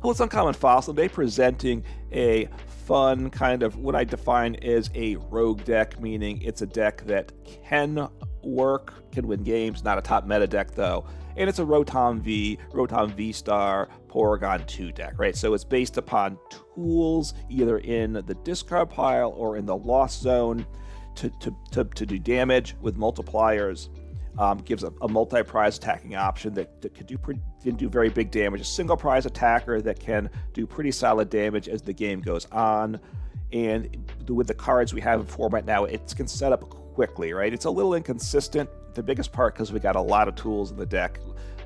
Well, it's Uncommon Fossil Day presenting a fun kind of what I define as a rogue deck, meaning it's a deck that can work, can win games, not a top meta deck though. And it's a Rotom VSTAR Porygon 2 deck, right? So it's based upon tools either in the discard pile or in the loss zone to do damage with multipliers. Gives a multi-prize attacking option that can do very big damage. A single prize attacker that can do pretty solid damage as the game goes on. And with the cards we have in format now, it can set up quickly, right? It's a little inconsistent, the biggest part because we got a lot of tools in the deck,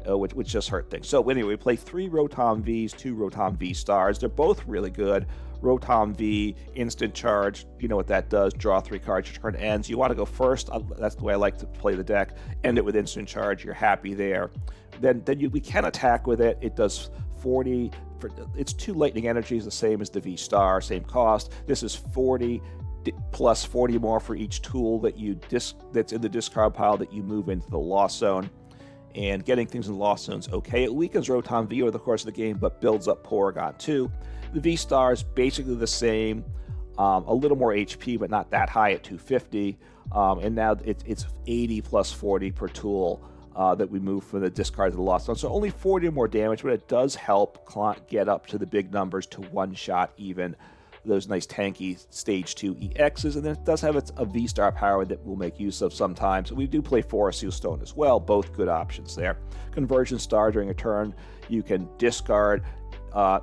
which just hurt things. So anyway, we play 3 Rotom Vs, 2 Rotom VSTARs. They're both really good. Rotom V, instant charge, you know what that does, draw 3 cards, your turn ends. You want to go first, that's the way I like to play the deck, end it with instant charge, you're happy there. Then we can attack with it. It does 40, it's 2 lightning energies, the same as the V-Star, same cost. This is 40 plus 40 more for each tool that that's in the discard pile that you move into the loss zone. And getting things in the loss zone's okay. It weakens Rotom V over the course of the game, but builds up Porygon 2. The V-Star is basically the same, a little more HP, but not that high at 250. And now it's 80 plus 40 per tool that we move from the discard to the loss zone. So only 40 more damage, but it does help get up to the big numbers to one-shot even those nice tanky stage 2 EXs, and then it does have a V-Star power that we'll make use of sometimes. We do play Forest Seal Stone as well, both good options there. Conversion Star, during a turn, you can discard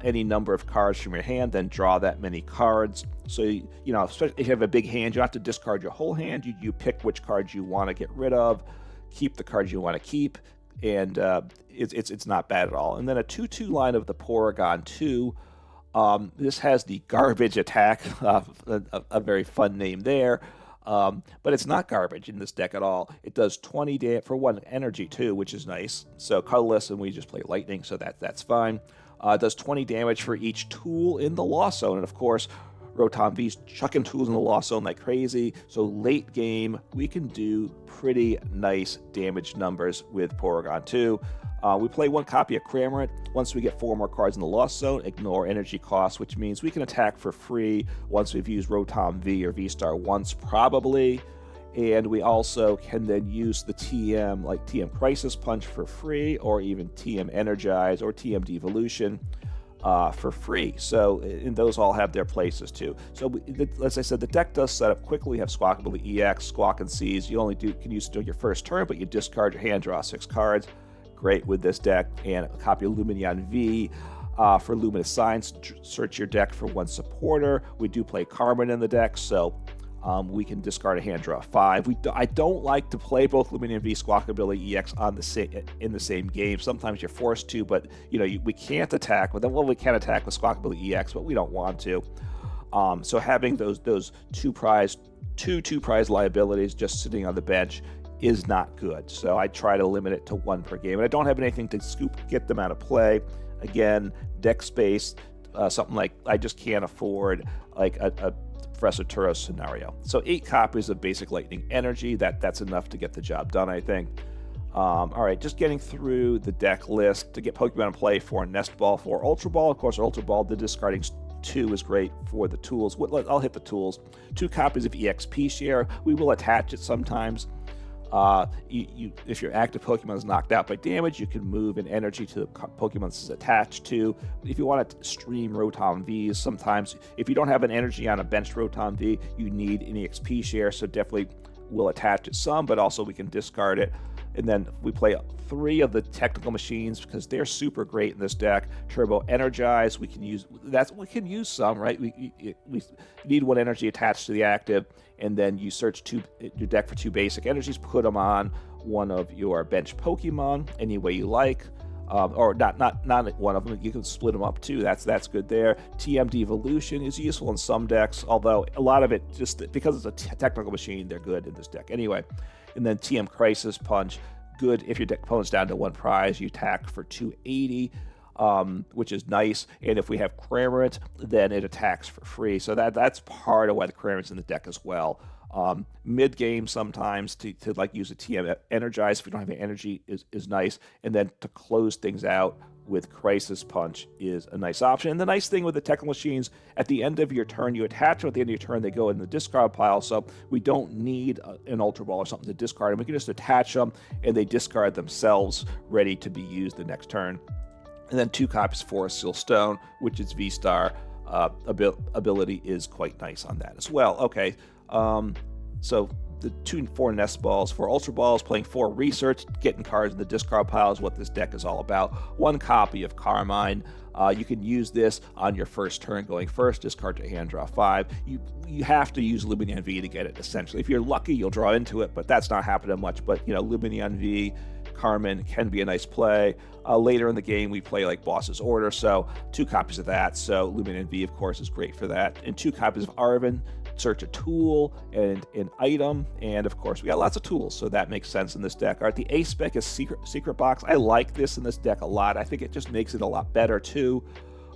any number of cards from your hand, then draw that many cards. So, you know, especially if you have a big hand, you don't have to discard your whole hand. You pick which cards you want to get rid of, keep the cards you want to keep, and it's not bad at all. And then a 2/2 line of the Porygon 2. This has the garbage attack, a very fun name there, but it's not garbage in this deck at all. It does 20 damage for 1 energy too, which is nice. So colorless, and we just play lightning, so that's fine. It does 20 damage for each tool in the loss zone, and of course, Rotom V's chucking tools in the loss zone like crazy. So late game, we can do pretty nice damage numbers with Porygon 2. We play 1 copy of Cramorant. Once we get 4 more cards in the loss zone, ignore energy costs, which means we can attack for free once we've used Rotom V or V-Star once, probably. And we also can then use the TM, like TM Crisis Punch for free, or even TM Energize or TM Devolution for free. So, and those all have their places too. So, as I said, the deck does set up quickly. We have Squawkabilly EX, Squawk and Seize. You only can use it during your first turn, but you discard your hand, draw 6 cards. Great with this deck. And a copy of Lumineon V for Luminous Signs. Search your deck for 1 supporter. We do play Carmine in the deck, so we can discard a hand, draw 5. I don't like to play both Lumineon V, Squawkabilly EX in the same game. Sometimes you're forced to, but you know we can't attack with them. Well, we can attack with Squawkabilly EX, but we don't want to. So having those two prize liabilities just sitting on the bench is not good. So I try to limit it to 1 per game, and I don't have anything to get them out of play. Again, deck space, something like I just can't afford like a Professor Turos scenario. So 8 copies of basic lightning energy, that's enough to get the job done, I think. All right, just getting through the deck list to get Pokemon in play for Nest Ball, for Ultra Ball. Of course, Ultra Ball, the discarding 2 is great for the tools. I'll hit the tools. 2 copies of EXP Share. We will attach it sometimes. If your active Pokemon is knocked out by damage, you can move an energy to the Pokemon this is attached to. If you want to stream Rotom Vs, sometimes if you don't have an energy on a benched Rotom V, you need an EXP Share, so definitely we'll attach it some, but also we can discard it. And then we play 3 of the technical machines because they're super great in this deck. Turbo Energize, we can use some, right? We need 1 energy attached to the active, and then you search your deck for 2 basic energies, put them on one of your bench Pokemon any way you like. Or not one of them. You can split them up too. That's good there. TM Devolution is useful in some decks, although a lot of it, just because it's a technical machine, they're good in this deck anyway. And then TM Crisis Punch, good if your deck opponent's down to 1 prize, you attack for 280, which is nice. And if we have Cramorant, then it attacks for free. So that's part of why the Cramorant's in the deck as well. Mid game sometimes to like use a TM Energize if we don't have any energy is nice. And then to close things out, with Crisis Punch is a nice option. And the nice thing with the Technical Machines, at the end of your turn, you attach them. At the end of your turn, they go in the discard pile, so we don't need an Ultra Ball or something to discard them. We can just attach them, and they discard themselves, ready to be used the next turn. And then 2 copies of Forest Seal Stone, which is V-Star ability, is quite nice on that as well. Okay, so the 2 and 4 Nest Balls, 4 Ultra Balls, playing 4 Research, getting cards in the discard pile is what this deck is all about. 1 copy of Carmine. You can use this on your first turn going first, discard to hand, draw 5. You have to use Lumineon V to get it, essentially. If you're lucky, you'll draw into it, but that's not happening much. But, you know, Lumineon V, Carmine can be a nice play. Later in the game, we play like Boss's Order, so 2 copies of that. So Lumineon V, of course, is great for that. And 2 copies of Arven, search a tool and an item, and of course we got lots of tools, so that makes sense in this deck. All right, the A spec is Secret Box. I like this in this deck a lot. I think it just makes it a lot better too.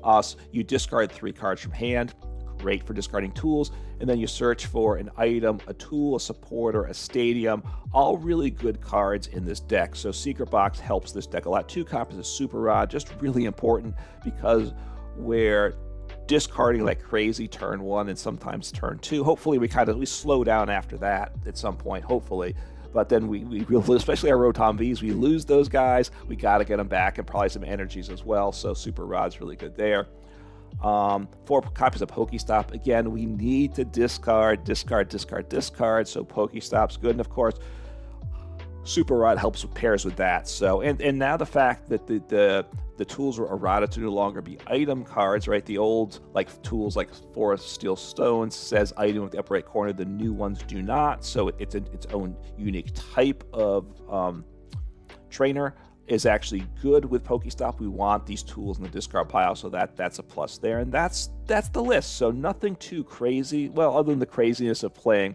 So you discard 3 cards from hand, great for discarding tools, and then you search for an item, a tool, a supporter, a stadium, all really good cards in this deck. So Secret Box helps this deck a lot. 2 copies of Super Rod, just really important because we're discarding like crazy turn 1 and sometimes turn 2. Hopefully we slow down after that at some point, hopefully. But then we especially our Rotom Vs, we lose those guys. We got to get them back, and probably some Energies as well. So Super Rod's really good there. 4 copies of PokéStop. Again, we need to discard. So PokéStop's good, and of course Super Rod helps with pairs with that. So and now the fact that the tools are errata to no longer be item cards, right? The old like tools like Forest Steel Stones says item with the upper right corner. The new ones do not. So it's its own unique type of trainer. Is actually good with PokéStop. We want these tools in the discard pile, so that's a plus there. And that's the list. So nothing too crazy. Well, other than the craziness of playing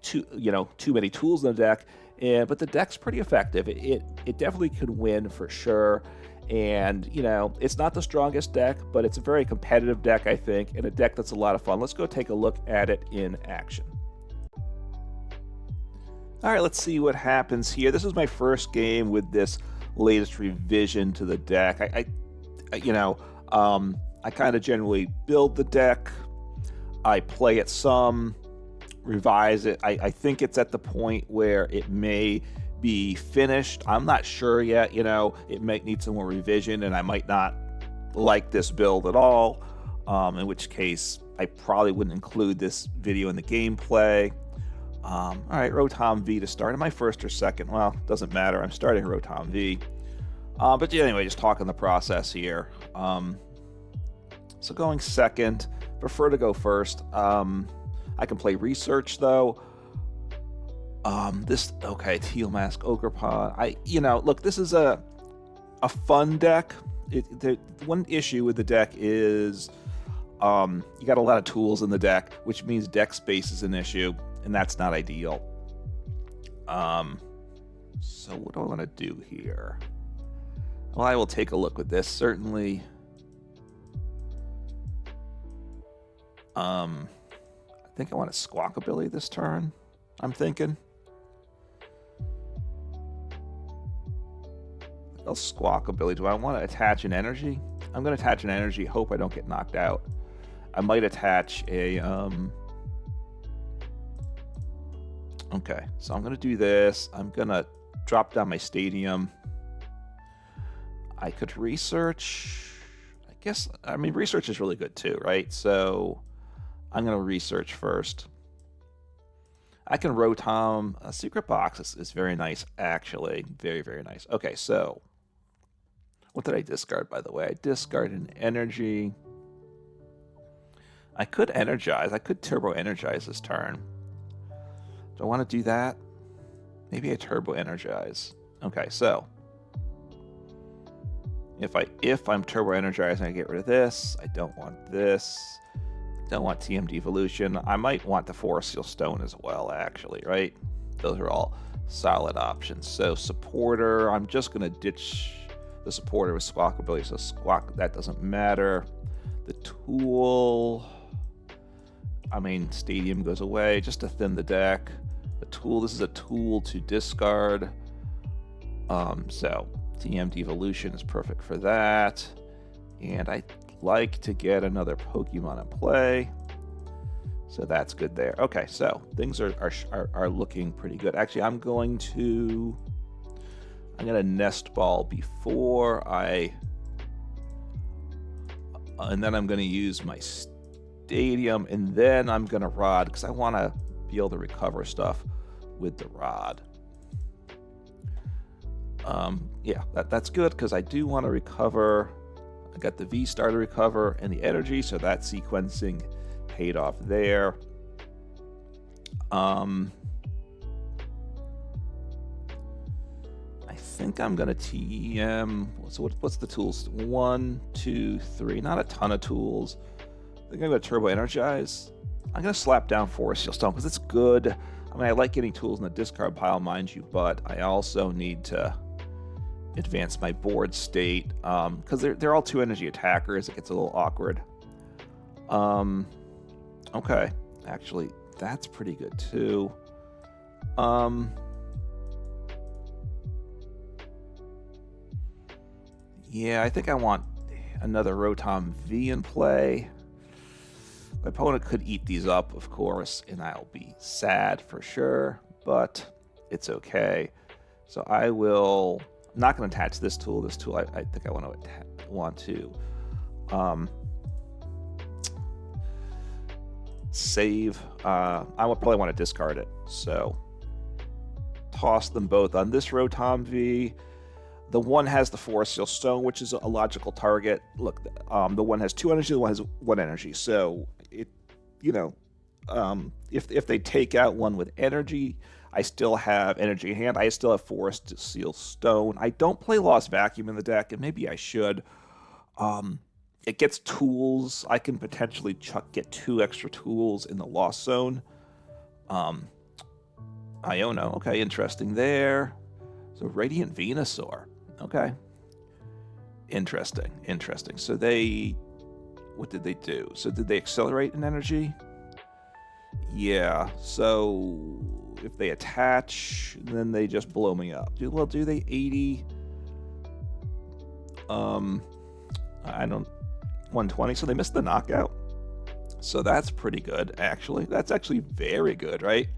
too many tools in the deck. But the deck's pretty effective. It definitely could win for sure. And, you know, it's not the strongest deck, but it's a very competitive deck, I think, and a deck that's a lot of fun. Let's go take a look at it in action. All right, let's see what happens here. This is my first game with this latest revision to the deck. I kind of generally build the deck. I play it some, revise it. I think it's at the point where it may be finished. I'm not sure yet. You know, it might need some more revision, and I might not like this build at all, in which case I probably wouldn't include this video in the gameplay. All right, Rotom V to start. Am I first or second? Well, doesn't matter. I'm starting Rotom V. But anyway, just talking the process here. So going second, prefer to go first. I can play Research though. Teal Mask, Ogerpon. Look, this is a fun deck. The one issue with the deck is you got a lot of tools in the deck, which means deck space is an issue, and that's not ideal. So what do I want to do here? Well, I will take a look at this, certainly. I think I want a Squawkabilly this turn, I'm thinking. I'll Squawkabilly. Do I want to attach an energy? I'm going to attach an energy, hope I don't get knocked out. I might attach a... Okay, so I'm going to do this. I'm going to drop down my stadium. I could research. Research is really good too, right? So I'm going to research first. I can Rotom. A Secret Box is very nice, actually. Very, very nice. Okay, so what did I discard, by the way? I discarded an energy. I could Energize. I could Turbo Energize this turn. Do I want to do that? Maybe I Turbo Energize. Okay, so if I'm Turbo Energizing, I get rid of this. I don't want this. Don't want TM Devolution. I might want the Forest Seal Stone as well, actually, right? Those are all solid options. So Supporter, I'm just going to ditch the Supporter with Squawkabilly, so that doesn't matter. The Tool, Stadium goes away just to thin the deck. The Tool, this is a tool to discard. So TM Devolution is perfect for that. And I'd like to get another Pokemon in play. So that's good there. Okay, so things are looking pretty good. Actually, I'm going to Nest Ball before and then I'm going to use my Stadium, and then I'm going to Rod, because I want to be able to recover stuff with the Rod. Yeah, that's good, because I do want to recover. I got the V-Star to recover and the energy, so that sequencing paid off there. I think I'm going to TM. So what's the tools? 1, 2, 3. Not a ton of tools. I think I'm going to Turbo Energize. I'm going to slap down Forest Seal Stone because it's good. I mean, I like getting tools in the discard pile, mind you, but I also need to advance my board state because they're all 2 energy attackers. It gets a little awkward. Okay, actually, that's pretty good too. Yeah, I think I want another Rotom V in play. My opponent could eat these up, of course, and I'll be sad for sure, but it's okay. So I'm not going to attach this tool. This tool, I think I want to save. I would probably want to discard it. So toss them both on this Rotom V. The one has the Forest Seal Stone, which is a logical target. Look, the one has 2 energy, the one has 1 energy. So it, if they take out one with energy, I still have energy in hand. I still have Forest Seal Stone. I don't play Lost Vacuum in the deck, and maybe I should. It gets tools. I can potentially get 2 extra tools in the Lost Zone. Iono, okay, interesting there. So Radiant Venusaur, okay. Interesting. So what did they do? So did they accelerate in energy? Yeah, so if they attach, then they just blow me up. Do they 80? I don't, 120, so they missed the knockout. So that's pretty good, actually. That's actually very good, right?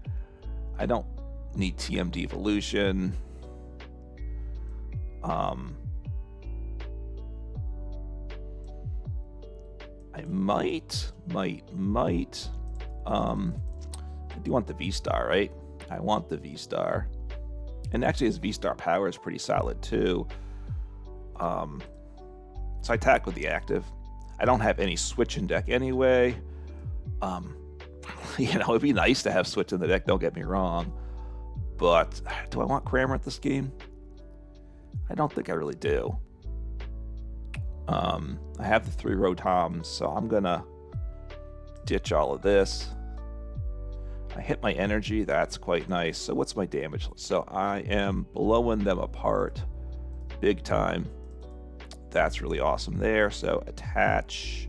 I don't need TM Devolution. I might. I do want the V-Star, right? I want the V-Star. And actually his V-Star power is pretty solid too. So I attack with the active. I don't have any switch in deck anyway. It'd be nice to have switch in the deck, don't get me wrong. But do I want Cramorant this game? I don't think I really do. I have the 3 Rotoms, so I'm gonna ditch all of this. I hit my energy, that's quite nice. So what's my damage? So I am blowing them apart big time. That's really awesome there. So attach.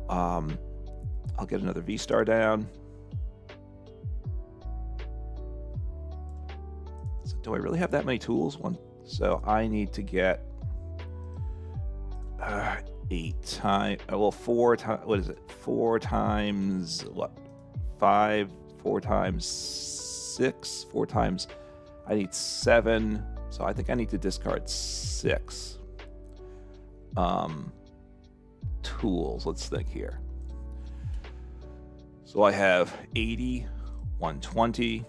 I'll get another V-Star down. So do I really have that many tools? So I need to get 8 times. Well, 4 times. What is it? 4 times what? 5. 4 times 6. 4 times. I need 7. So I think I need to discard 6. Tools. Let's think here. So I have 80, 120,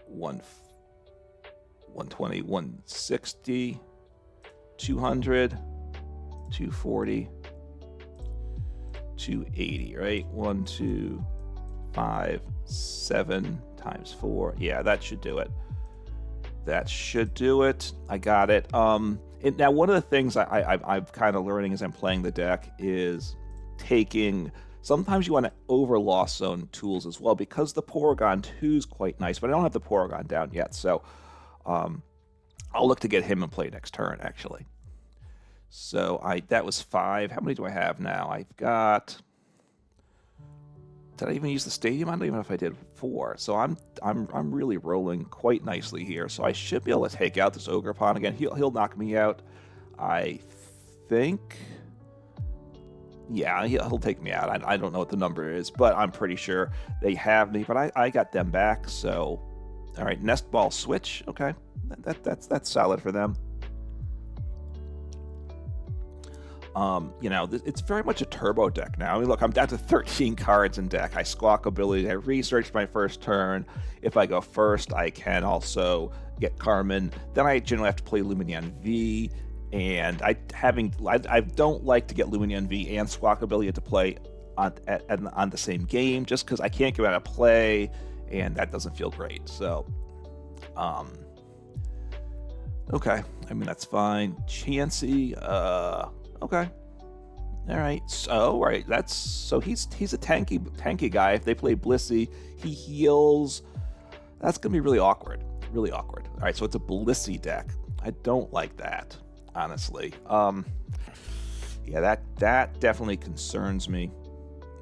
120, 160, 200, 240, 280, right? 1, 2, 5, 7 times 4. Yeah, that should do it. I got it. Now, one of the things I'm kind of learning as I'm playing the deck is taking. Sometimes you want to over Lost Zone tools as well, because the Porygon 2 is quite nice, but I don't have the Porygon down yet, so I'll look to get him in play next turn, actually. So that was 5. How many do I have now? I've got Did I even use the stadium? I don't even know if I did 4. So I'm really rolling quite nicely here. So I should be able to take out this Ogerpon again. He'll knock me out, I think. Yeah, he'll take me out. I don't know what the number is, but I'm pretty sure they have me. But I got them back. So, all right, Nest Ball switch. Okay, that's solid for them. You know, it's very much a turbo deck now. I mean, look, I'm down to 13 cards in deck. I Squawkabilly. I researched my first turn. If I go first, I can also get Carmine. Then I generally have to play Lumineon V. And I don't like to get Lumineon V and Squawkabilly into play on the same game, just because I can't get out of play, and that doesn't feel great. So, okay. I mean, that's fine. Chansey, okay. All right. So, right. He's a tanky guy. If they play Blissey, he heals. That's gonna be really awkward. Really awkward. All right. So it's a Blissey deck. I don't like that, honestly. Yeah, that definitely concerns me,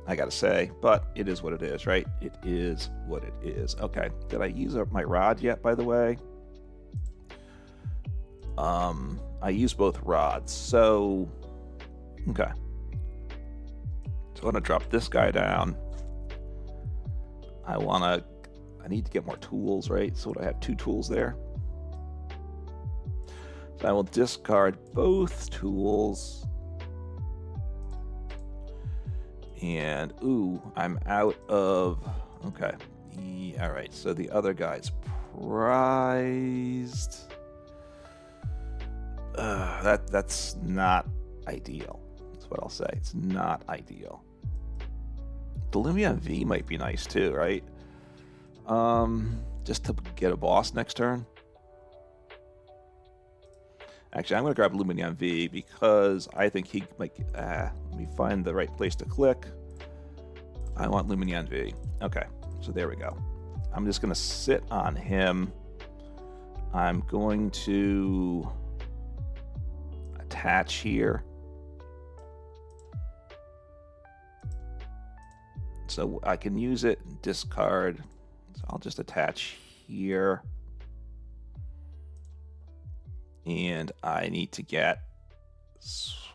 I gotta say. But it is what it is, right? It is what it is. Okay. Did I use up my rod yet, by the way? I used both rods. So, okay. So I'm gonna drop this guy down. I need to get more tools, right? So I have 2 tools there. So I will discard both tools. And, ooh, I'm out of, okay. All right, so the other guy's prized. That's not ideal. That's what I'll say. It's not ideal. The Lumineon V might be nice too, right? Just to get a boss next turn. Actually, I'm going to grab Lumineon V because I think he might. Let me find the right place to click. I want Lumineon V. Okay, so there we go. I'm just going to sit on him. I'm going to attach here. So I can use it and discard. So I'll just attach here. And I need to get,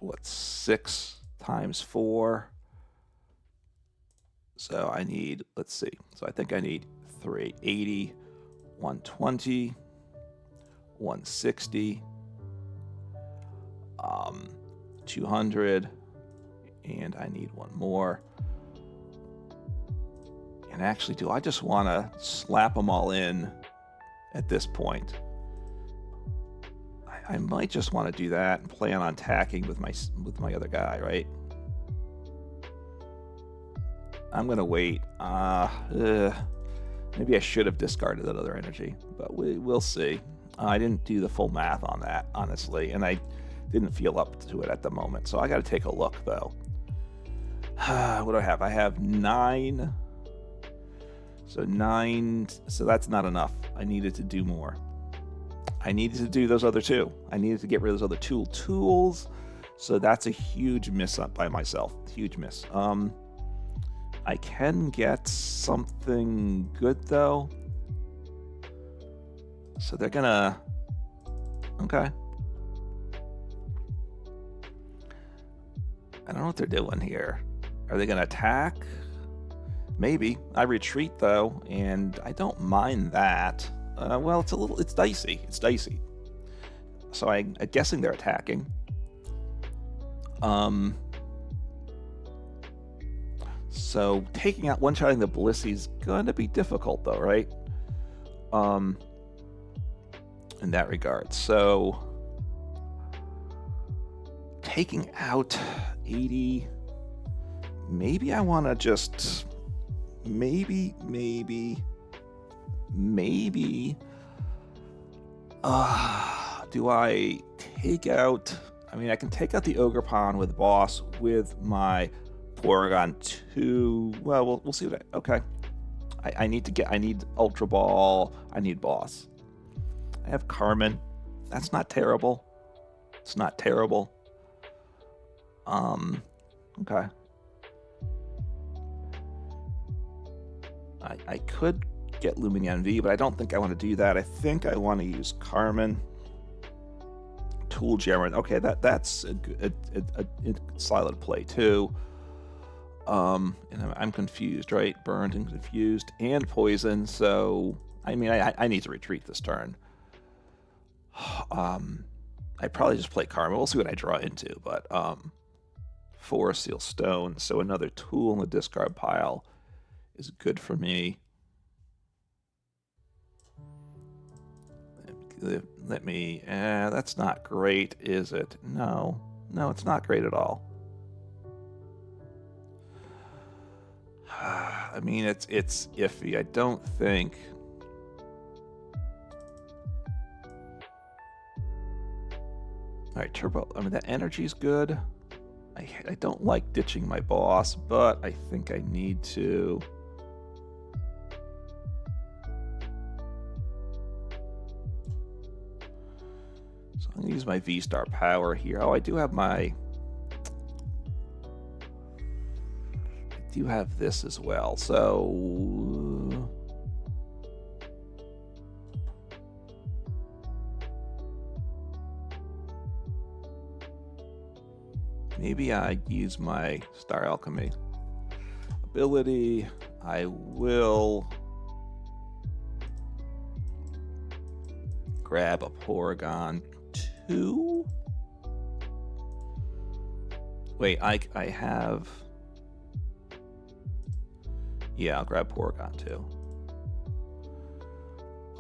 what, 6 times 4. So I need, let's see. So I think I need 380, 120, 160, 200, and I need 1 more. And actually, do I just want to slap them all in at this point? I might just want to do that and plan on attacking with my other guy, right? I'm gonna wait. Maybe I should have discarded that other energy, but we'll see. I didn't do the full math on that, honestly, and I didn't feel up to it at the moment. So I got to take a look, though. What do I have? I have 9. So 9. So that's not enough. I needed to do more. I needed to do those other 2. I needed to get rid of those other 2 tools. So that's a huge miss up by myself. Huge miss. I can get something good, though. So they're gonna... Okay. I don't know what they're doing here. Are they gonna attack? Maybe. I retreat, though, and I don't mind that. Well, it's dicey. It's dicey. So I'm guessing they're attacking. So one-shotting the Blissey is going to be difficult, though, right? In that regard. So taking out 80, maybe I want to just, maybe, do I take out, I mean, I can take out the Ogerpon with Boss with my Porygon 2. Well, we'll see what okay. I need Ultra Ball. I need Boss. I have Carmine. That's not terrible. It's not terrible. Okay. I could get Lumineon V, but I don't think I want to do that. I think I want to use Carmine Tool Jammer. Okay, that's a solid play too. And I'm confused, right? Burned and confused and poison. So I mean, I need to retreat this turn. I probably just play Carmine. We'll see what I draw into, but 4 Seal Stone. So another tool in the discard pile is good for me. Let me. That's not great, is it? No, it's not great at all. I mean, it's iffy. I don't think. All right, Turbo. I mean, that energy's good. I don't like ditching my boss, but I think I need to. So I'm gonna use my V-Star power here. Oh, I do have this as well. So maybe I use my Star Alchemy ability. I will grab a Porygon 2. Wait, I have. Yeah, I'll grab Porygon 2.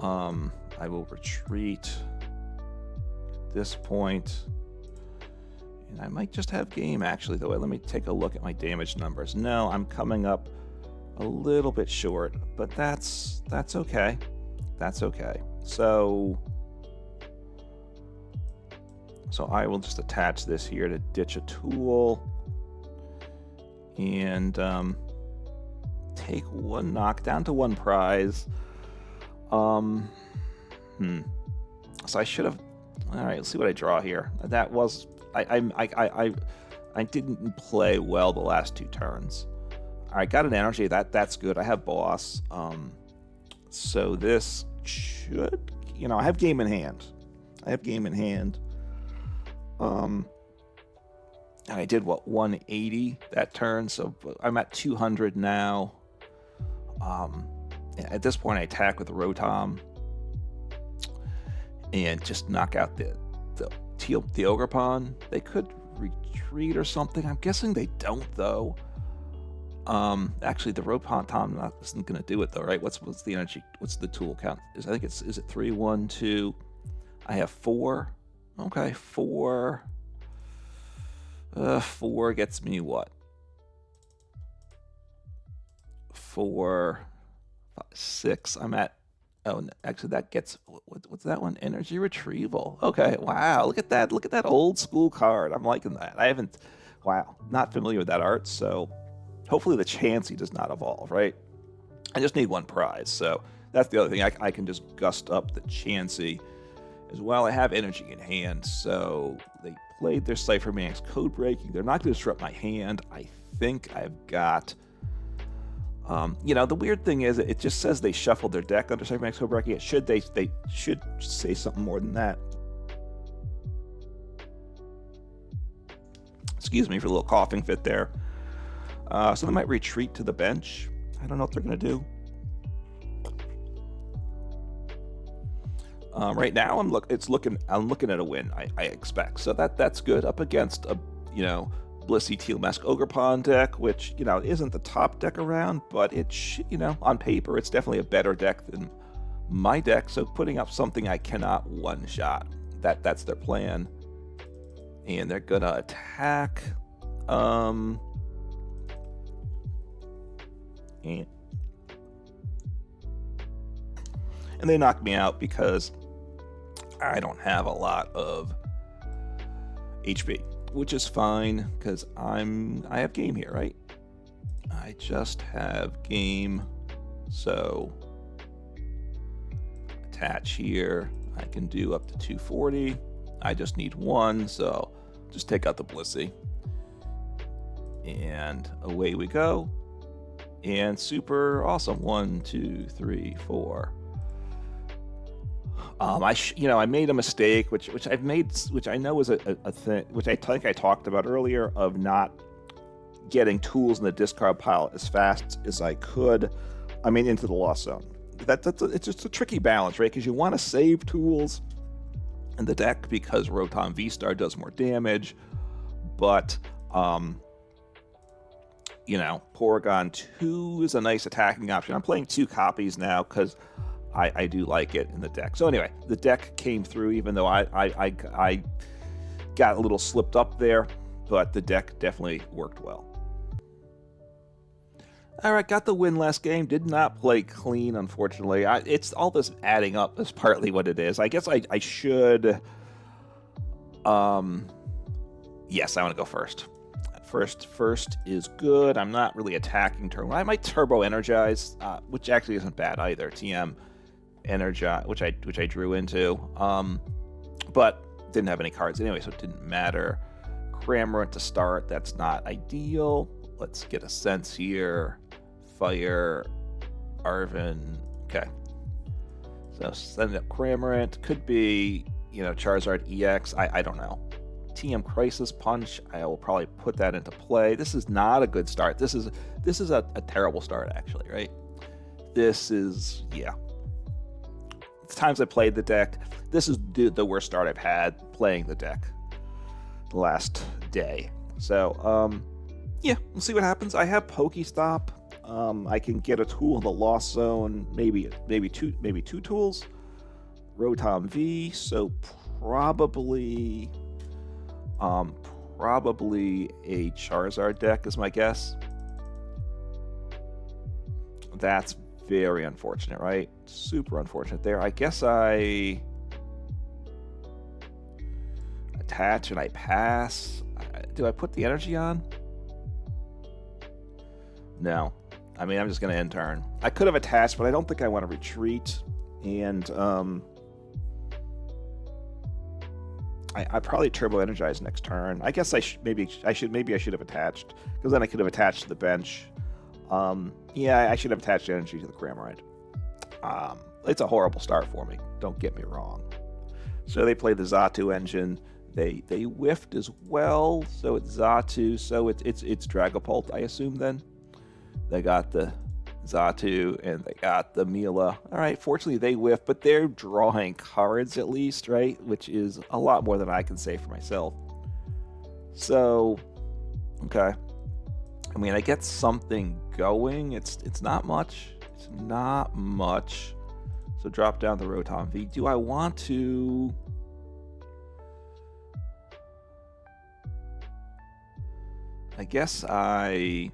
I will retreat at this point. And I might just have game, actually, though. Let me take a look at my damage numbers. No, I'm coming up a little bit short, but that's okay. That's okay. So I will just attach this here to ditch a tool. And take 1 knockdown to 1 prize. So I should have. All right, let's see what I draw here. That was I didn't play well the last 2 turns. All right, got an energy. That's good. I have boss. So this should, I have game in hand. And I did 180 that turn, so I'm at 200 now. At this point, I attack with the Rotom and just knock out the Ogerpon. They could retreat or something. I'm guessing they don't, though. Actually, the Rotom isn't going to do it, though, right? What's the energy? What's the tool count? Is it 3, 1, 2? I have 4. Okay, 4. 4 gets me what? 4, 5, 6. I'm at. Oh, actually, that gets. What's that one? Energy retrieval. Okay, wow. Look at that. Look at that old school card. I'm liking that. I haven't. Wow, not familiar with that art. So, hopefully, the Chansey does not evolve. Right. I just need 1 prize. So that's the other thing. I can just gust up the Chansey as well. I have energy in hand. So they played their Cypher Manx code breaking. They're not going to disrupt my hand. I think I've got. The weird thing is, it just says they shuffled their deck under Cypher Manx code breaking. They should say something more than that. Excuse me for a little coughing fit there. So they might retreat to the bench. I don't know what they're going to do. Right now, I'm looking at a win. I expect, so that's good up against a Blissey Teal Mask Ogerpon deck, which isn't the top deck around, but on paper it's definitely a better deck than my deck. So putting up something I cannot one shot. That's their plan, and they're gonna attack. And they knock me out because I don't have a lot of HP, which is fine because I have game here, right? I just have game, so attach here. I can do up to 240. I just need 1, so just take out the Blissey, and away we go. and super awesome. 1, 2, 3, 4. I made a mistake, which I know is a thing, which I think I talked about earlier, of not getting tools in the discard pile as fast as I could. I mean, into the lost zone. It's just a tricky balance, right? Because you want to save tools in the deck because Rotom VSTAR does more damage, but Porygon 2 is a nice attacking option. I'm playing 2 copies now because I do like it in the deck. So anyway, the deck came through, even though I got a little slipped up there, but the deck definitely worked well. All right, got the win last game. Did not play clean, unfortunately. It's all this adding up is partly what it is. I guess I should. Yes, I want to go first. First is good. I'm not really attacking turn. I might turbo energize, which actually isn't bad either. TM Energize, which I drew into, but didn't have any cards anyway, so it didn't matter. Cramorant to start. That's not ideal. Let's get a sense here. Fire, Arven. Okay. So send up Cramorant. Could be, Charizard EX. I don't know. TM Crisis Punch. I will probably put that into play. This is not a good start. This is a terrible start, actually, right? This is, yeah. It's times I played the deck. This is the worst start I've had playing the deck the last day. So, yeah, we'll see what happens. I have PokéStop. I can get a tool in the Lost Zone, maybe two tools. Rotom V, so probably a Charizard deck is my guess. That's very unfortunate, right? Super unfortunate there. I guess I attach and I pass. Do I put the energy on? No. I mean, I'm just going to end turn. I could have attached, but I don't think I want to retreat. And I probably turbo energize next turn. I guess I should have attached, because then I could have attached to the bench. Yeah, I should have attached energy to the Cramorant. It's a horrible start for me. Don't get me wrong. So they play the Xatu engine. They whiffed as well. So it's Xatu. So it's Dragapult, I assume then. They got the Xatu and they got the Mila. All right, fortunately they whiff, but they're drawing cards at least, right? Which is a lot more than I can say for myself. So, okay. I mean, I get something going. It's not much. It's not much. So drop down the Rotom V. Do I want to... I guess I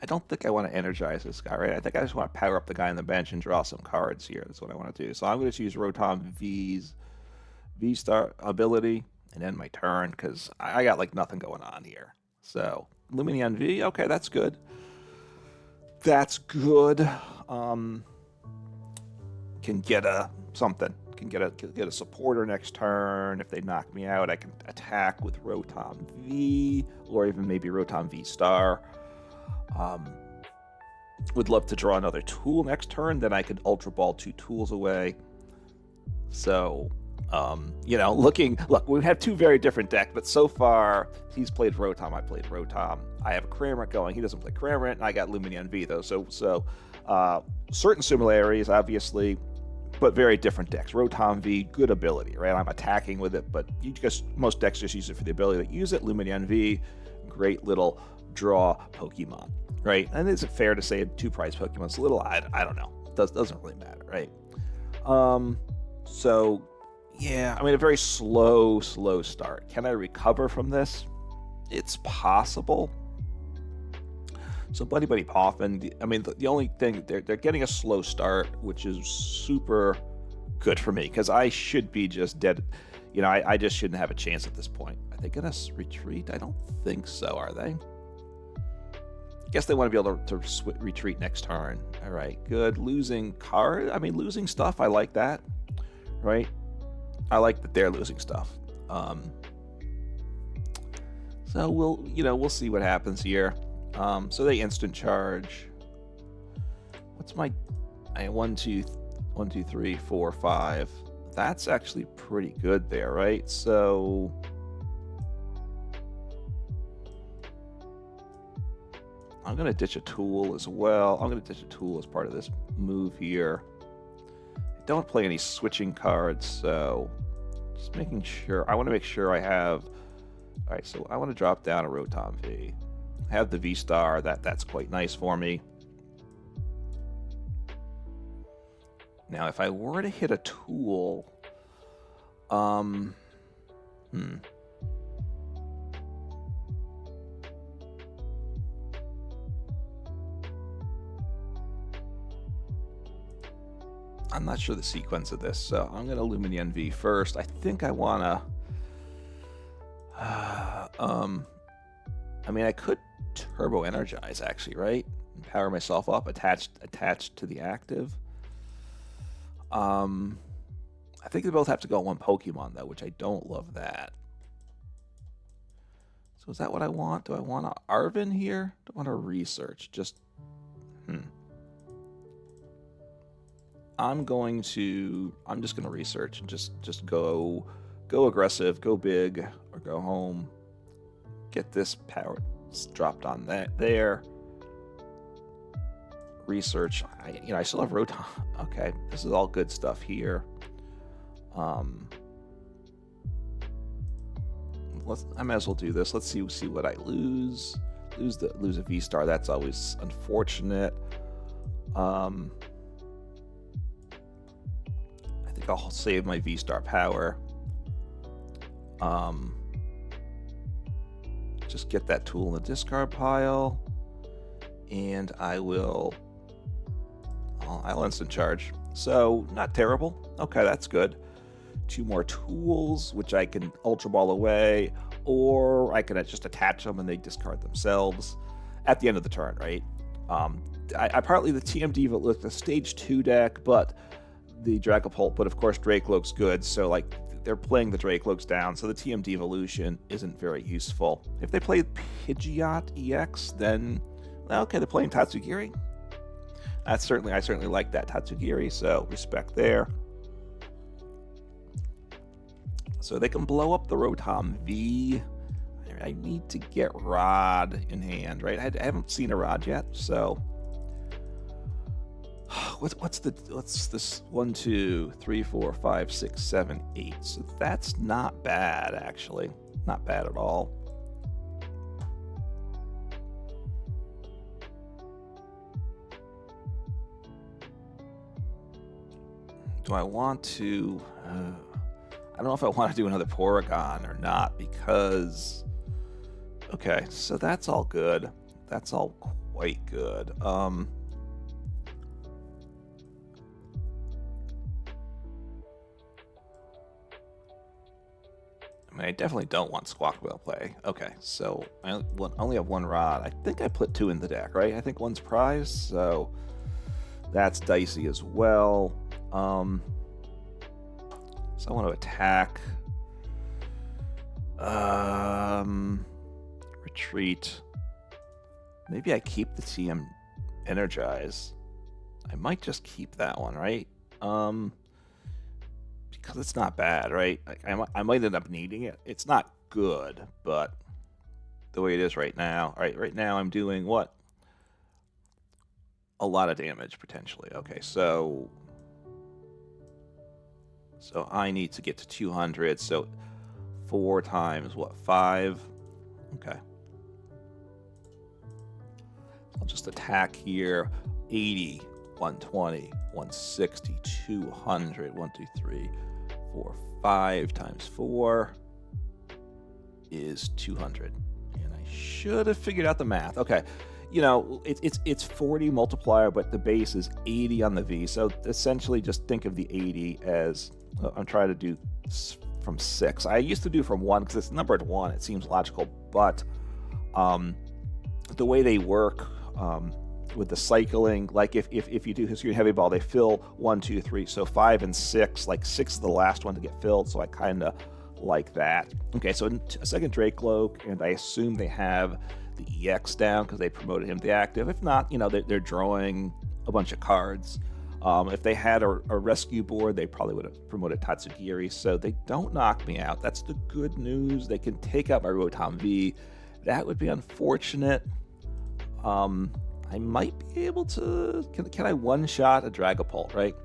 don't think I want to energize this guy, right? I think I just want to power up the guy on the bench and draw some cards here. That's what I want to do. So I'm going to use Rotom V's V-Star ability and end my turn because I got like nothing going on here. So Lumineon V, okay, that's good. That's good. Can get a something. Can get a supporter next turn. If they knock me out, I can attack with Rotom V or even maybe Rotom VSTAR. Would love to draw another tool next turn. Then I could Ultra Ball 2 tools away. So, look, we have two very different decks, but so far he's played Rotom, I played Rotom. I have a Cramorant going. He doesn't play Cramorant, and I got Lumineon V though. So certain similarities, obviously, but very different decks. Rotom V, good ability, right? I'm attacking with it, but most decks just use it for the ability that use it. Lumineon V, great little draw Pokemon, right? And is it fair to say a 2-prize Pokemon? It's a little, I don't know. Doesn't really matter, right? So, yeah, I mean, a very slow start. Can I recover from this? It's possible. So Buddy Poffin, I mean, the only thing, they're getting a slow start, which is super good for me, because I should be just dead. I just shouldn't have a chance at this point. Are they going to retreat? I don't think so, are they? I guess they want to be able to retreat next turn. All right, good. Losing card. I mean, losing stuff. I like that, right? I like that they're losing stuff. So we'll see what happens here. So they instant charge. What's my 1, 2, 3, 4, 5? That's actually pretty good there, right? So I'm going to ditch a tool as well. I'm going to ditch a tool as part of this move here. I don't play any switching cards, so just making sure. I want to make sure I have. All right, so I want to drop down a Rotom V. I have the V-Star. That's quite nice for me. Now, if I were to hit a tool, I'm not sure the sequence of this, so I'm going to Lumineon V first. I think I want to. I mean, I could turbo energize actually, right? And power myself up, attached to the active. I think they both have to go on one Pokemon though, which I don't love that. So is that what I want? Do I want an Arven here? Do I want to research? Just I'm just gonna research and just go aggressive, go big, or go home. Get this power dropped on there. Research. I still have Rotom. Okay, this is all good stuff here. I might as well do this. Let's see what I lose. Lose a V-Star. That's always unfortunate. I think I'll save my V-Star power. Just get that tool in the discard pile, and I'll instant charge. So not terrible. Okay, that's good. 2 more tools, which I can Ultra Ball away, or I can just attach them and they discard themselves at the end of the turn, right? I partly the TMD looked a stage 2 deck, but the Dragapult, but of course Drakeloak's good, so like they're playing the Drakeloaks down, so the TM Devolution isn't very useful. If they play Pidgeot EX, then okay, they're playing Tatsugiri. I certainly like that Tatsugiri, so respect there. So they can blow up the Rotom V. I need to get Rod in hand, right? I haven't seen a Rod yet, so what's this 1, 2, 3, 4, 5, 6, 7, 8. So that's not bad, actually. Not bad at all. Do I want to I don't know if I want to do another Porygon or not, because okay, so that's all good. That's all quite good. I mean, I definitely don't want Squawkabilly play. Okay, so I only have 1 Rod. I think I put 2 in the deck, right? I think 1's prized, so that's dicey as well. So I want to attack. Retreat. Maybe I keep the TM Energize. I might just keep that one, right? Because it's not bad, right? I might end up needing it. It's not good, but the way it is right now. All right, right now I'm doing what? A lot of damage, potentially. Okay, so I need to get to 200, so 4 times, what, 5? Okay. I'll just attack here. 80, 120, 160, 200, 1, 2, 3, 4, 5 times 4 is 200. And I should have figured out the math. Okay. You know, it's 40 multiplier, but the base is 80 on the V. So essentially just think of the 80 as, I'm trying to do from 6. I used to do from 1 because it's numbered 1. It seems logical, but the way they work with the cycling, like if you do History Heavy Ball, they fill 1, 2, 3. So 5 and 6, like 6 is the last one to get filled. So I kind of like that. Okay, so a second Dracloak, and I assume they have the EX down because they promoted him to active. If not, you know, they're drawing a bunch of cards. If they had a rescue board, they probably would have promoted Tatsugiri, so they don't knock me out. That's the good news. They can take out my Rotom V. That would be unfortunate. I might be able to... Can I one-shot a Dragapult, right?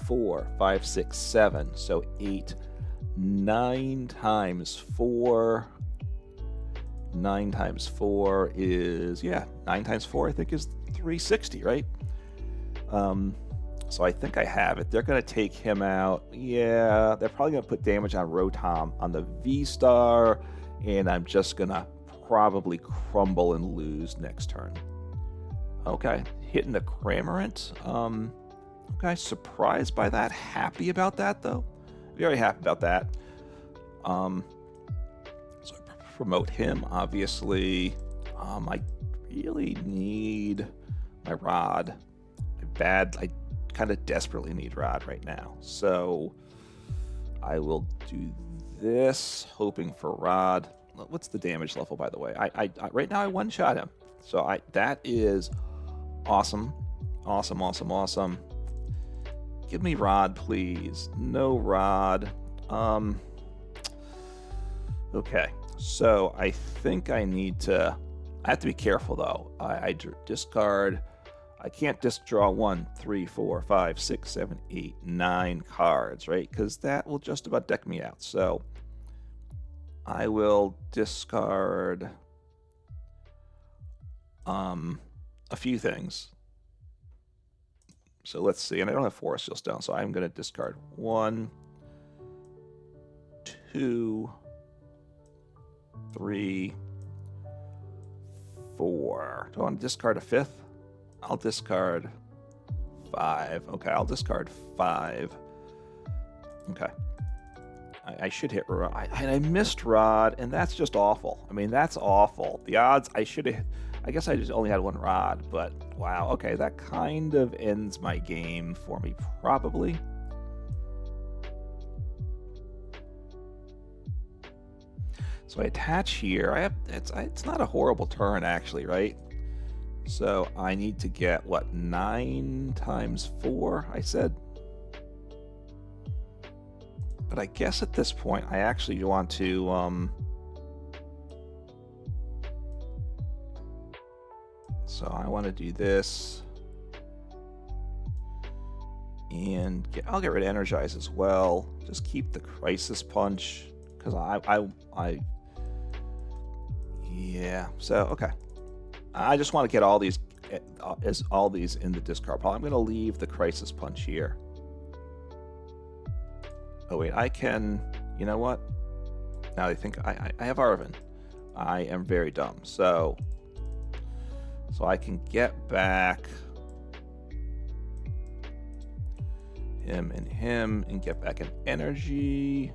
4, 5, 6, 7, so 8, 9 times 4... 9 times 4 is... Yeah, 9 times 4 I think is 360, right? So I think I have it. They're going to take him out. Yeah, they're probably going to put damage on Rotom on the V-Star, and I'm just going to probably crumble and lose next turn. Okay, hitting the Cramorant. Okay, surprised by that. Happy about that, though. Very happy about that. So I promote him, obviously. I really need my Rod. I kind of desperately need Rod right now. So I will do this, hoping for Rod. What's the damage level, by the way? I right now I one-shot him. So that is awesome. Awesome, awesome, awesome. Give me Rod, please. No Rod. Okay, so I think I need to... I have to be careful, though. I discard... I can't just draw 1, 3, 4, 5, 6, 7, 8, 9 cards, right? Because that will just about deck me out. So I will discard a few things. So let's see. And I don't have Forest Seal Stone, so I'm going to discard 1, 2, 3, 4. Do I want to discard a 5th? I'll discard 5. Okay, I'll discard 5. Okay. I should hit Rod. I missed Rod, and that's just awful. I mean, that's awful. The odds, I should have... I guess I just only had 1 Rod, but wow. Okay, that kind of ends my game for me, probably. So I attach here. It's not a horrible turn, actually, right? So I need to get, what, 9 times 4, I said? But I guess at this point, I actually want to... So I want to do this. And I'll get rid of Energize as well. Just keep the Crisis Punch. Because yeah, so, okay. I just want to get all these in the discard pile. I'm going to leave the Crisis Punch here. Oh wait, I can... You know what? Now I think I have Arven. I am very dumb. So I can get back him and get back an energy.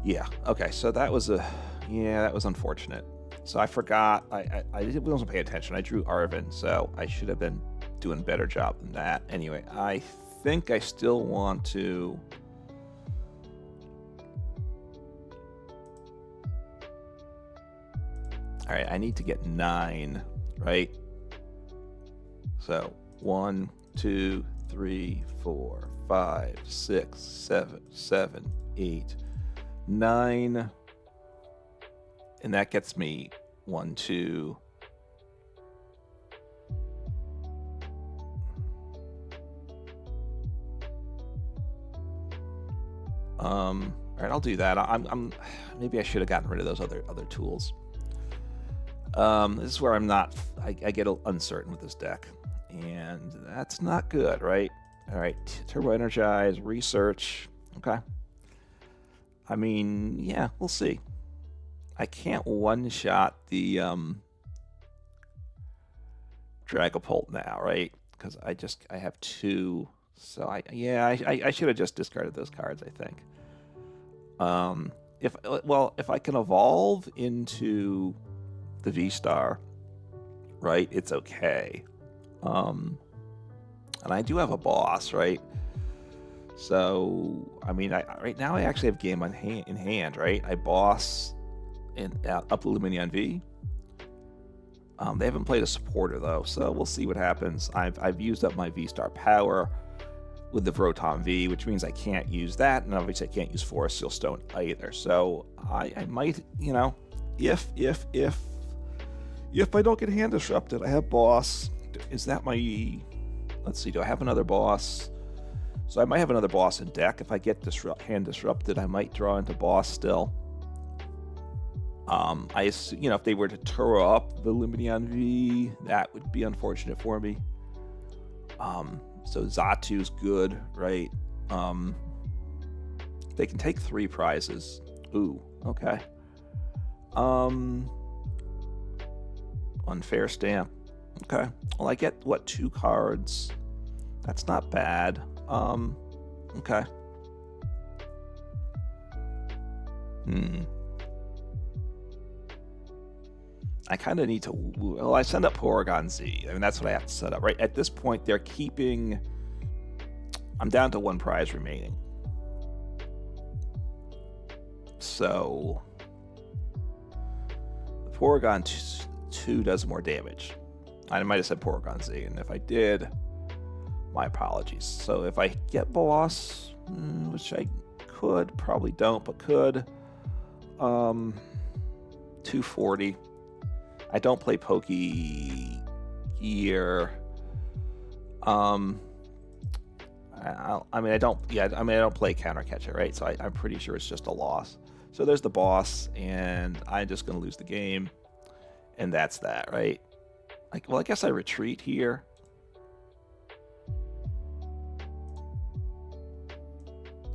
Yeah. Okay. So that was that was unfortunate. So I forgot. I wasn't paying attention. I drew Arven, so I should have been doing a better job than that. Anyway, I think I still want to... All right, I need to get 9, right? So 1, 2, 3, 4, 5, 6, 7, 8, 9. And that gets me 1, 2. All right, I'll do that. Maybe I should have gotten rid of those other tools. This is where I get uncertain with this deck, and that's not good, right? All right, Turbo Energize, Research. Okay. I mean, yeah, we'll see. I can't one-shot the Dragapult now, right? Because I have 2. So I should have just discarded those cards, I think. If I can evolve into the V-Star, right, it's okay. And I do have a boss, right? So, I mean, right now I actually have game in hand, right? I boss up the Lumineon V. They haven't played a supporter though, so we'll see what happens. I've used up my V-Star power with the Rotom V, which means I can't use that, and obviously I can't use Forest Seal Stone either. So I might, you know, if I don't get hand disrupted, I have boss. Is that my? Let's see. Do I have another boss? So I might have another boss in deck. If I get hand disrupted, I might draw into boss still. I assume, you know, if they were to Turo up the Lumineon V, that would be unfortunate for me. So Zatu's good, right? They can take 3 prizes. Ooh, okay. Unfair stamp. Okay. Well, I get, what, 2 cards? That's not bad. Okay. I kind of need to, well, I send up Porygon Z. I mean, that's what I have to set up, right? At this point, they're keeping, I'm down to 1 prize remaining. So, the Porygon 2 does more damage. I might have said Porygon Z, and if I did, my apologies. So if I get boss, which I could, probably don't, but could, 240. I don't play Poke Gear. I don't play Counter Catcher, right? So I'm pretty sure it's just a loss. So there's the boss, and I'm just going to lose the game, and that's that, right? Like, well, I guess I retreat here.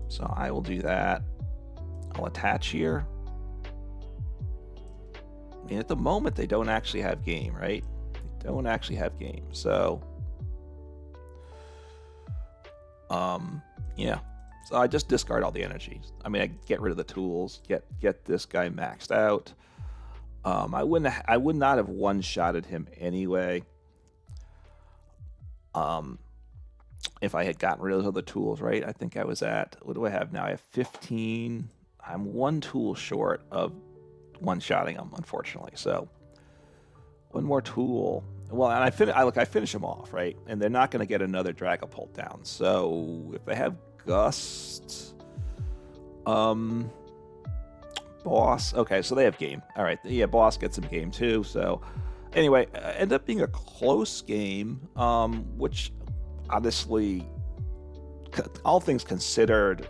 So I will do that. I'll attach here. I mean, at the moment, they don't actually have game, right? They don't actually have game. So, yeah. So I just discard all the energies. I mean, I get rid of the tools, get this guy maxed out. I would not have one-shotted him anyway. If I had gotten rid of those other tools, right? I think I was at, what do I have now? I have 15. I'm 1 tool short of one-shotting them, unfortunately. So 1 more tool. Well, and I finish them off, right? And they're not going to get another Dragapult down. So if they have Gust, boss. Okay, so they have game. All right, yeah, boss gets some game too. So anyway, ended up being a close game, which honestly, all things considered,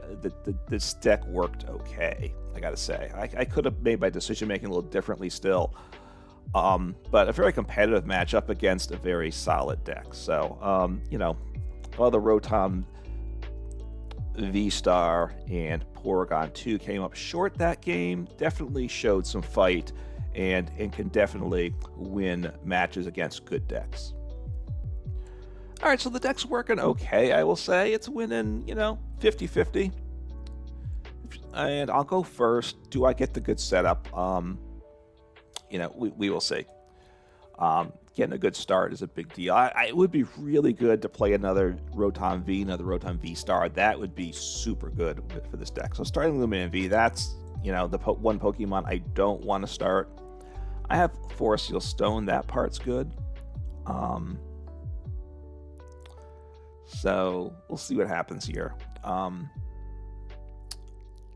this deck worked okay. I gotta say, I could have made my decision making a little differently still, but a very competitive matchup against a very solid deck. So, you know, while the Rotom V-Star and Porygon 2 came up short that game, definitely showed some fight and can definitely win matches against good decks. All right, so the deck's working okay, I will say. It's winning, you know, 50-50. And I'll go first. Do I get the good setup? You know, we will see. Getting a good start is a big deal. It would be really good to play another Rotom V, another Rotom V-Star. That would be super good for this deck. So starting Lumineon V, that's, you know, the one Pokemon I don't want to start. I have Forest Seal Stone. That part's good. So we'll see what happens here.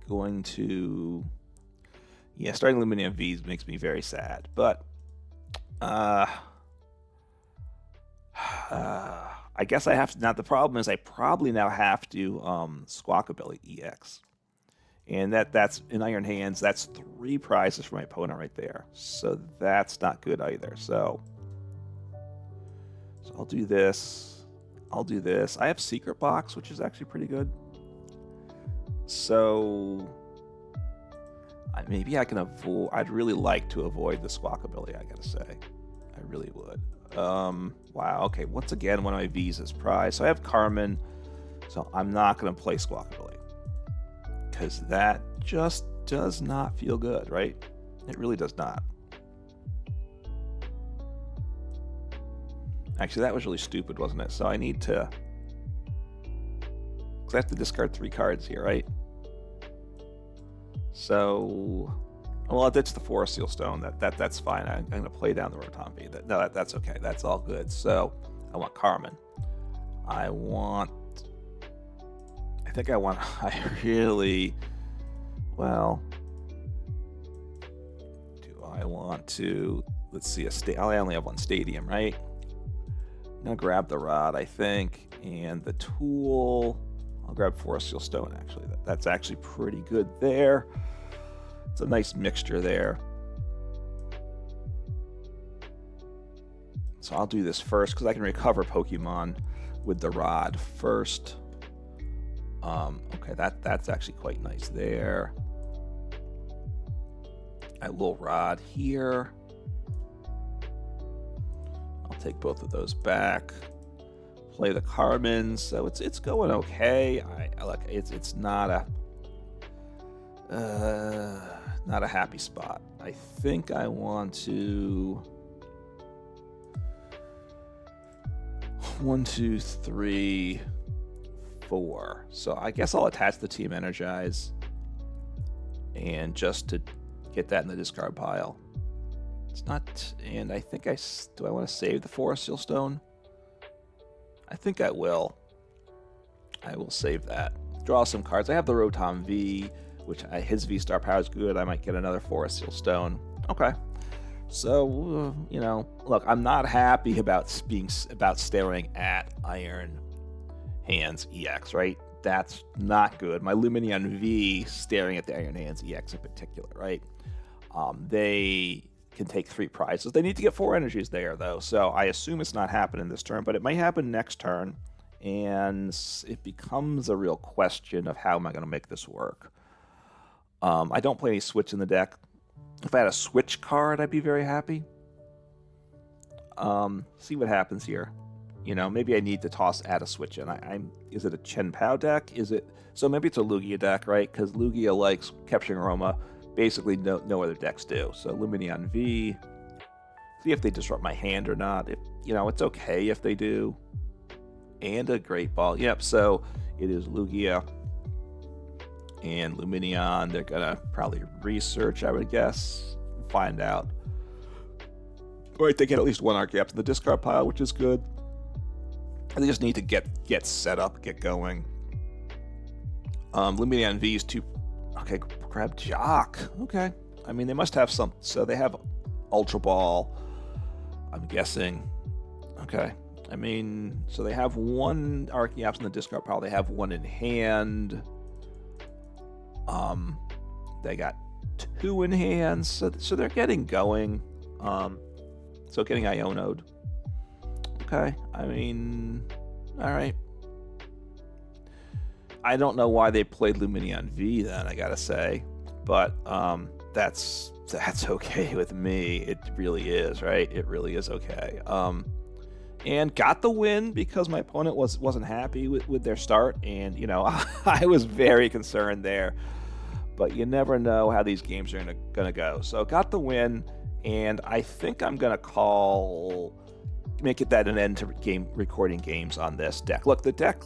Going to, yeah, starting Lumineon V makes me very sad, but I guess I have to. Now the problem is I probably now have to Squawkabilly EX, and that's in Iron Hands. That's 3 prizes for my opponent right there. So that's not good either. So I'll do this. I'll do this. I have Secret Box, which is actually pretty good. So maybe I can avoid. I'd really like to avoid the Squawkabilly, I gotta say. I really would. Wow, okay, once again, one of my V's is prize. So I have Carmine, so I'm not gonna play Squawkabilly, because that just does not feel good, right? It really does not. Actually, that was really stupid, wasn't it? So I need to, because I have to discard 3 cards here, right? So, Well, I'll ditch the Forest Seal Stone. That's fine. I'm going to play down the Rotom V. That's okay. That's all good. So I want Carmine. I think I want. I really. Well, do I want to? Let's see. I only have one stadium, right? I'm gonna grab the rod, I think, and the tool. I'll grab Forest Seal Stone. Actually, that's actually pretty good there. It's a nice mixture there. So I'll do this first because I can recover Pokemon with the rod first. Okay, that's actually quite nice there. A little rod here. I'll take both of those back. Play the Carmine, so it's going okay. Look, it's not a happy spot. I think I want to 1, 2, 3, 4. So I guess I'll attach the Team Energize, and just to get that in the discard pile. It's not, and I think do I want to save the Forest Seal Stone? I think I will. I will save that. Draw some cards. I have the Rotom V, which his V-Star power is good. I might get another Forest Seal Stone. Okay. So, look, I'm not happy about staring at Iron Hands EX, right? That's not good. My Lumineon V staring at the Iron Hands EX in particular, right? They can take 3 prizes. They need to get 4 energies there, though, so I assume it's not happening this turn, but it might happen next turn, and it becomes a real question of how am I going to make this work. I don't play any Switch in the deck. If I had a Switch card, I'd be very happy. See what happens here. Maybe I need to add a Switch in. Is it a Chen Pao deck? So maybe it's a Lugia deck, right? Because Lugia likes Capturing Aroma. Basically, no other decks do. So Lumineon V. See if they disrupt my hand or not. It's okay if they do. And a Great Ball. Yep. So it is Lugia and Lumineon. They're gonna probably research, I would guess, find out. Right, they get at least 1 Archeops in the discard pile, which is good. They just need to get set up, get going. Lumineon V is too. Okay, grab Jock. Okay. I mean, they must have some. So they have Ultra Ball, I'm guessing. Okay. I mean, so they have 1 Archeops in the discard pile. They have 1 in hand. They got 2 in hand. So they're getting going. So getting Iono'd. Okay. I mean, all right. I don't know why they played Lumineon V then, I gotta say, but that's okay with me. It really is, right? It really is okay. And got the win because my opponent wasn't happy with their start, and I was very concerned there. But you never know how these games are gonna go. So got the win, and I think I'm gonna make it that an end to recording games on this deck. Look, the deck.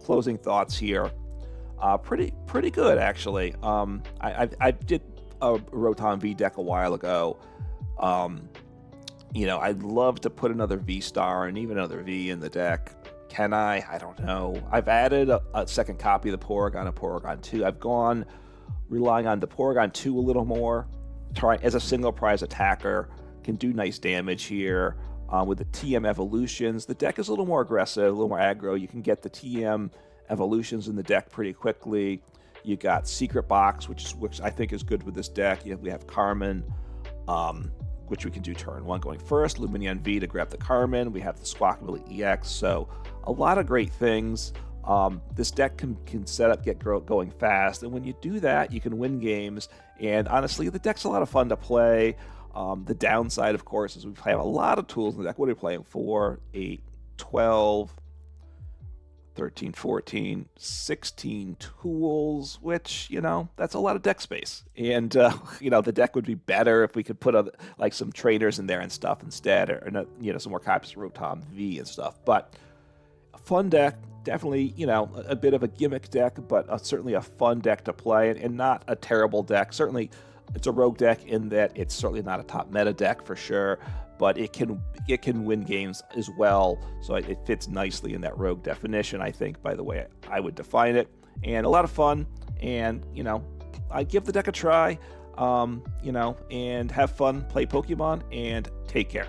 Closing thoughts here, pretty good actually. I did a Rotom V deck a while ago. I'd love to put another V-Star and even another V in the deck. Can I? I don't know. I've added a second copy of the Porygon and Porygon 2. I've gone relying on the Porygon 2 a little more. Try as a single prize attacker, can do nice damage here. With the TM evolutions, the deck is a little more aggressive, a little more aggro. You can get the TM evolutions in the deck pretty quickly. You got Secret Box, which I think is good with this deck. We have Carmine, which we can do turn 1 going first. Lumineon V to grab the Carmine. We have the Squawkabilly EX. So a lot of great things. This deck can set up, get going fast, and when you do that, you can win games. And honestly, the deck's a lot of fun to play. The downside, of course, is we have a lot of tools in the deck. What are we playing? 4, 8, 12, 13, 14, 16 tools, which, that's a lot of deck space. And, the deck would be better if we could put some trainers in there and stuff instead, or some more copies of Rotom V and stuff. But a fun deck, definitely, a bit of a gimmick deck, but certainly a fun deck to play, and not a terrible deck. Certainly it's a rogue deck in that it's certainly not a top meta deck for sure, but it can win games as well. So it fits nicely in that rogue definition, I think, by the way I would define it. And a lot of fun, and I give the deck a try, and have fun, play Pokemon, and take care.